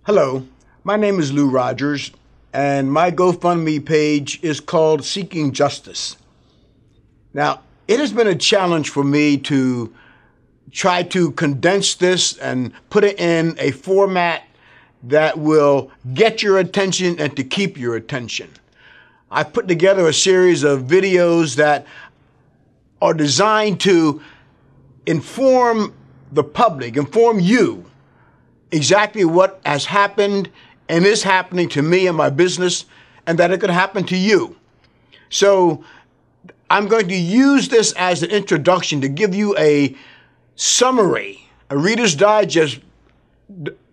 Hello, my name is Lou Rogers, and my GoFundMe page is called Seking Justice. Now, it has been a challenge for me to try to condense this and put it in a format that will get your attention and to keep your attention. I put together a series of videos that are designed to inform the public, inform you exactly what has happened and is happening to me and my business, and that it could happen to you. So I'm going to use this as an introduction to give you a summary, a Reader's Digest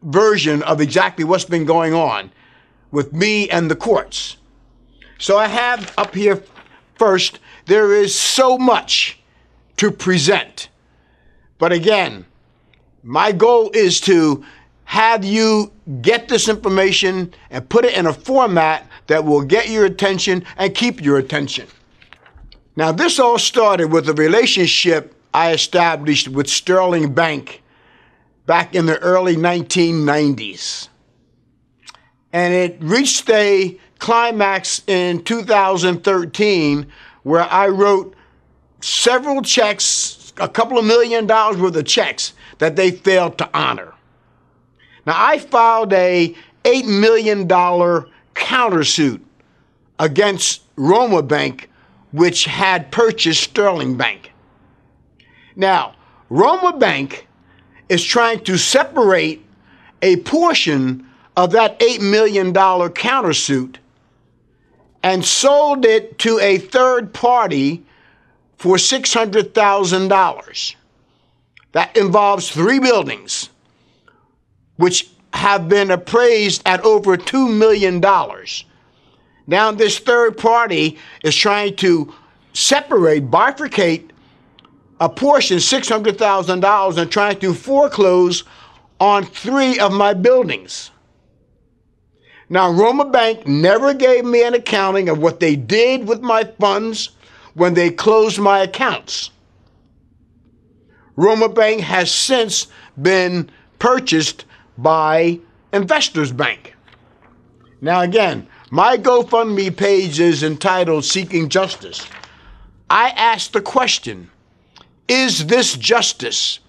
version of exactly what's been going on with me and the courts. So I have up here first, there is so much to present. But again, my goal is to have you get this information and put it in a format that will get your attention and keep your attention. Now, this all started with a relationship I established with Sterling Bank back in the early 1990s. And it reached a climax in 2013 where I wrote several checks, a couple of $1 million worth of checks that they failed to honor. Now, I filed a $8 million countersuit against Roma Bank, which had purchased Sterling Bank. Now, Roma Bank is trying to separate a portion of that $8 million countersuit and sold it to a third party for $600,000. That involves 3 buildings, which have been appraised at over $2 million. Now, this third party is trying to separate, bifurcate a portion, $600,000, and trying to foreclose on 3 of my buildings. Now, Roma Bank never gave me an accounting of what they did with my funds when they closed my accounts. Roma Bank has since been purchased by Investors Bank. Now again, my GoFundMe page is entitled Seeking Justice. I asked the question, is this justice?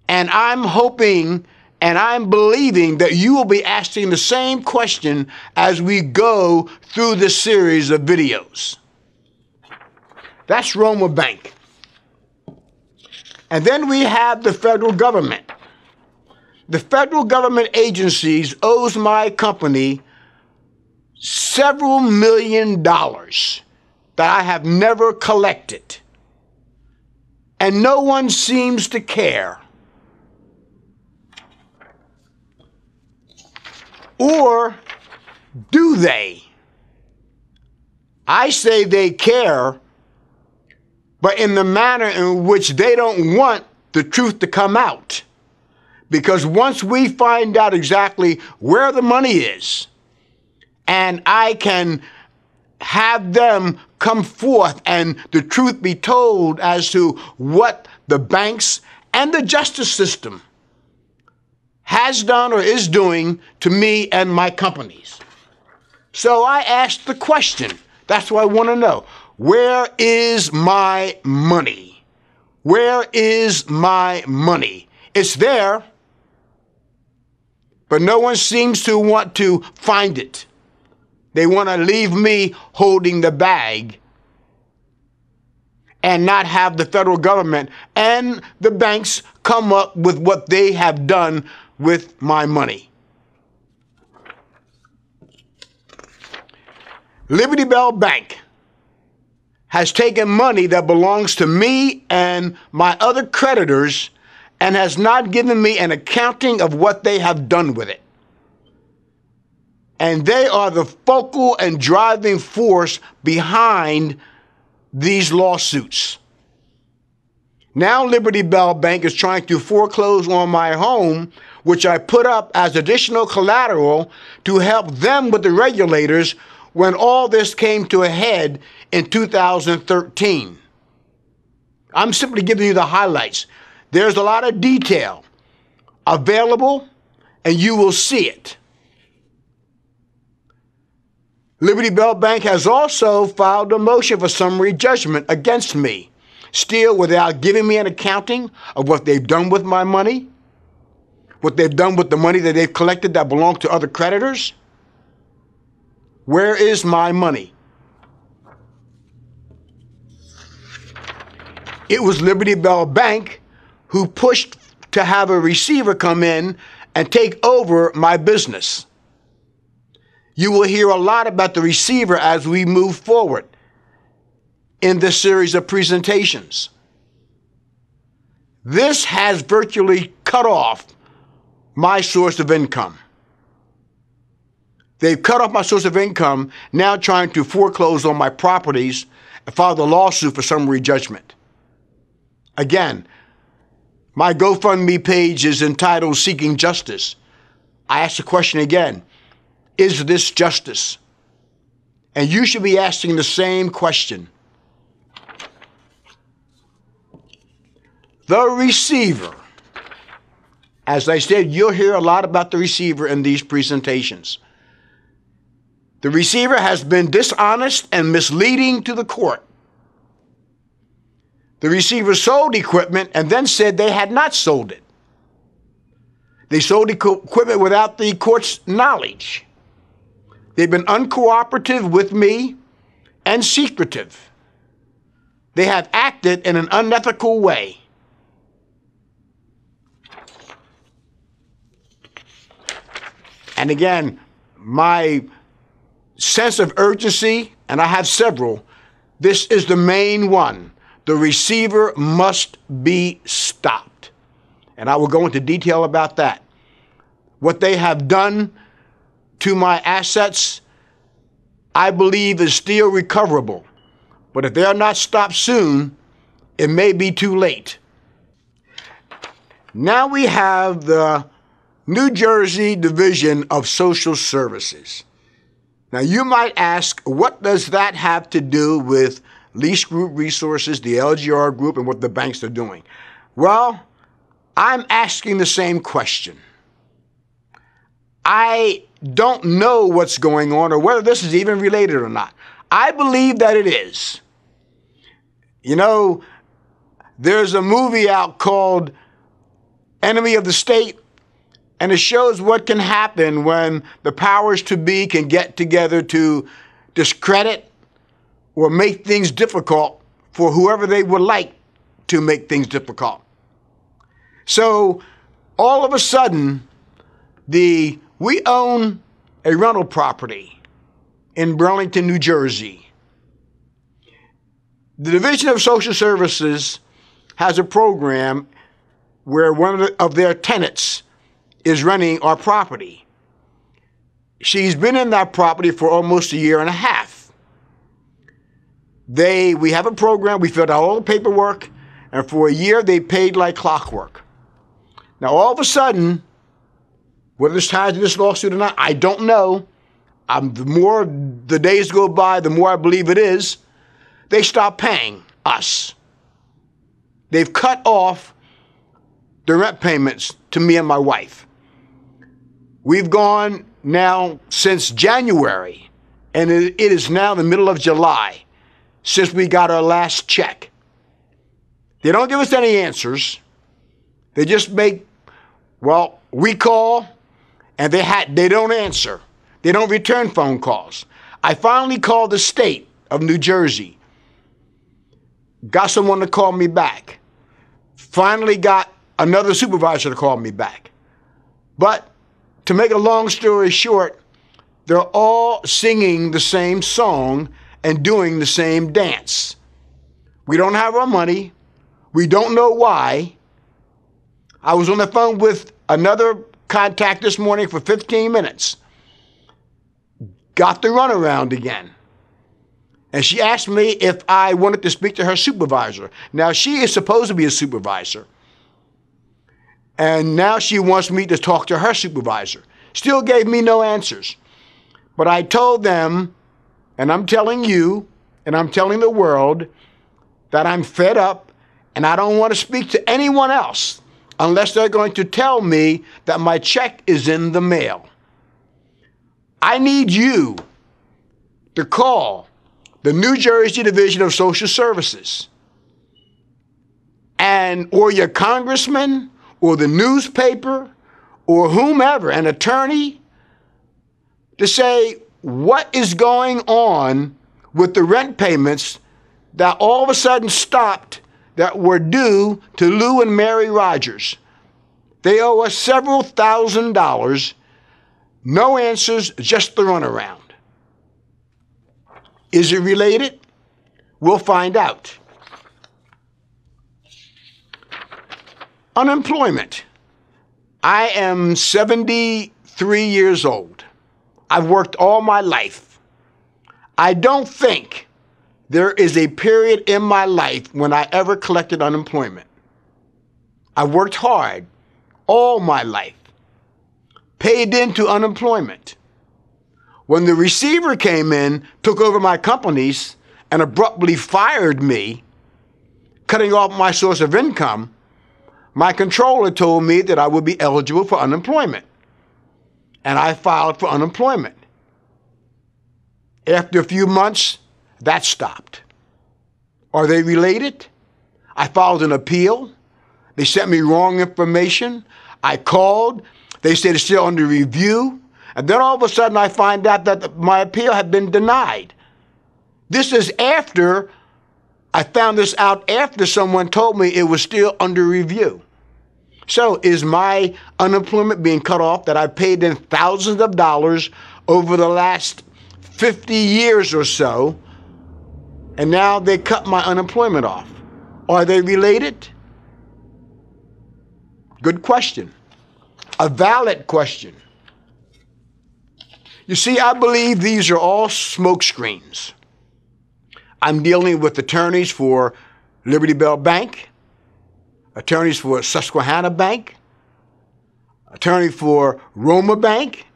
And I'm hoping and I'm believing that you will be asking the same question as we go through this series of videos. That's Roma Bank. And then we have the federal government. The federal government agencies owes my company several $1 million that I have never collected. And no one seems to care. Or do they? I say they care, but in the manner in which they don't want the truth to come out. Because once we find out exactly where the money is, and I can have them come forth and the truth be told as to what the banks and the justice system has done or is doing to me and my companies. So I asked the question, that's what I want to know. Where is my money? Where is my money? It's there, but no one seems to want to find it. They want to leave me holding the bag and not have the federal government and the banks come up with what they have done with my money. Liberty Bell Bank has taken money that belongs to me and my other creditors and has not given me an accounting of what they have done with it. And they are the focal and driving force behind these lawsuits. Now Liberty Bell Bank is trying to foreclose on my home, which I put up as additional collateral to help them with the regulators when all this came to a head in 2013. I'm simply giving you the highlights. There's a lot of detail available and you will see it. Liberty Bell Bank has also filed a motion for summary judgment against me, still without giving me an accounting of what they've done with my money, what they've done with the money that they've collected that belonged to other creditors. Where is my money? It was Liberty Bell Bank who pushed to have a receiver come in and take over my business. You will hear a lot about the receiver as we move forward in this series of presentations. This has virtually cut off my source of income. They've cut off my source of income, now trying to foreclose on my properties and file the lawsuit for summary judgment. Again, my GoFundMe page is entitled Seeking Justice. I ask the question again, is this justice? And you should be asking the same question. The receiver. As I said, you'll hear a lot about the receiver in these presentations. The receiver has been dishonest and misleading to the court. The receiver sold equipment and then said they had not sold it. They sold equipment without the court's knowledge. They've been uncooperative with me and secretive. They have acted in an unethical way. And again, my sense of urgency, and I have several, this is the main one. The receiver must be stopped. And I will go into detail about that. What they have done to my assets, I believe is still recoverable. But if they are not stopped soon, it may be too late. Now we have the New Jersey Division of Social Services. Now you might ask, what does that have to do with Lease Group Resources, the LGR Group, and what the banks are doing? Well, I'm asking the same question. I don't know what's going on or whether this is even related or not. I believe that it is. You know, there's a movie out called Enemy of the State, and it shows what can happen when the powers to be can get together to discredit or make things difficult for whoever they would like to make things difficult. So all of a sudden, we own a rental property in Burlington, New Jersey. The Division of Social Services has a program where one of their tenants is renting our property. She's been in that property for almost a year and a half. We have a program, we filled out all the paperwork, and for a year they paid like clockwork. Now all of a sudden, whether it's tied to this lawsuit or not, I don't know. The more the days go by, the more I believe it is. They stop paying us. They've cut off the rent payments to me and my wife. We've gone now since January, and it is now the middle of July since we got our last check. They don't give us any answers. They just we call, and they don't answer. They don't return phone calls. I finally called the state of New Jersey. Got someone to call me back. Finally got another supervisor to call me back. But to make a long story short, they're all singing the same song and doing the same dance. We don't have our money. We don't know why. I was on the phone with another contact this morning for 15 minutes. Got the runaround again. And she asked me if I wanted to speak to her supervisor. Now, she is supposed to be a supervisor. And now she wants me to talk to her supervisor. Still gave me no answers. But I told them, and I'm telling you, and I'm telling the world, that I'm fed up and I don't want to speak to anyone else unless they're going to tell me that my check is in the mail. I need you to call the New Jersey Division of Social Services or your congressman or the newspaper or whomever, an attorney, to say what is going on with the rent payments that all of a sudden stopped that were due to Lou and Mary Rogers. They owe us several $1,000s. No answers, just the runaround. Is it related? We'll find out. Unemployment. I am 73 years old. I've worked all my life. I don't think there is a period in my life when I ever collected unemployment. I worked hard all my life, paid into unemployment. When the receiver came in, took over my companies, and abruptly fired me, cutting off my source of income, my controller told me that I would be eligible for unemployment. And I filed for unemployment. After a few months, that stopped. Are they related? I filed an appeal. They sent me wrong information. I called. They said it's still under review. And then all of a sudden I find out that my appeal had been denied. This is after I found this out after someone told me it was still under review. So is my unemployment being cut off that I paid in thousands of dollars over the last 50 years or so, and now they cut my unemployment off? Are they related? Good question. A valid question. You see, I believe these are all smoke screens. I'm dealing with attorneys for Liberty Bell Bank, attorneys for Susquehanna Bank, attorney for Roma Bank,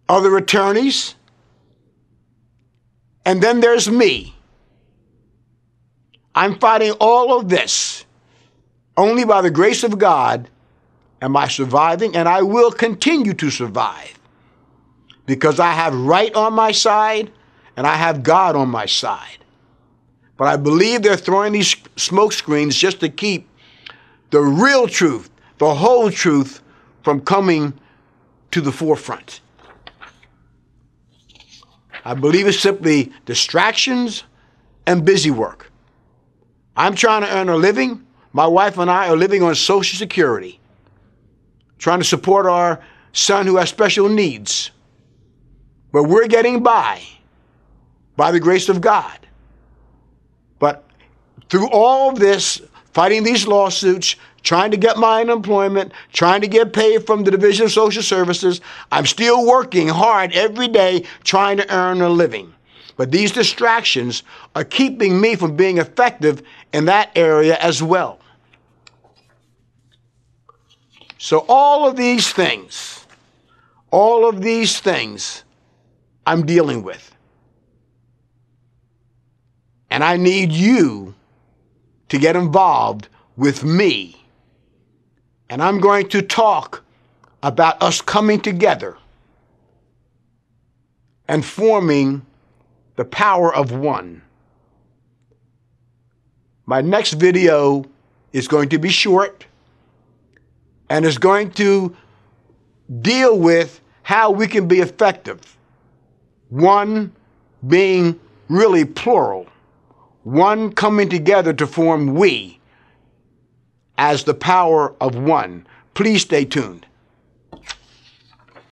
other attorneys, and then there's me. I'm fighting all of this. Only by the grace of God am I surviving, and I will continue to survive because I have right on my side and I have God on my side. But I believe they're throwing these smoke screens just to keep the real truth, the whole truth, from coming to the forefront. I believe it's simply distractions and busy work. I'm trying to earn a living. My wife and I are living on Social Security, trying to support our son who has special needs. But we're getting by the grace of God. But through all of this, fighting these lawsuits, trying to get my unemployment, trying to get paid from the Division of Social Services, I'm still working hard every day trying to earn a living. But these distractions are keeping me from being effective in that area as well. So all of these things I'm dealing with. And I need you to get involved with me. And I'm going to talk about us coming together and forming the power of one. My next video is going to be short and is going to deal with how we can be effective. One being really plural. One coming together to form we as the power of one. Please stay tuned.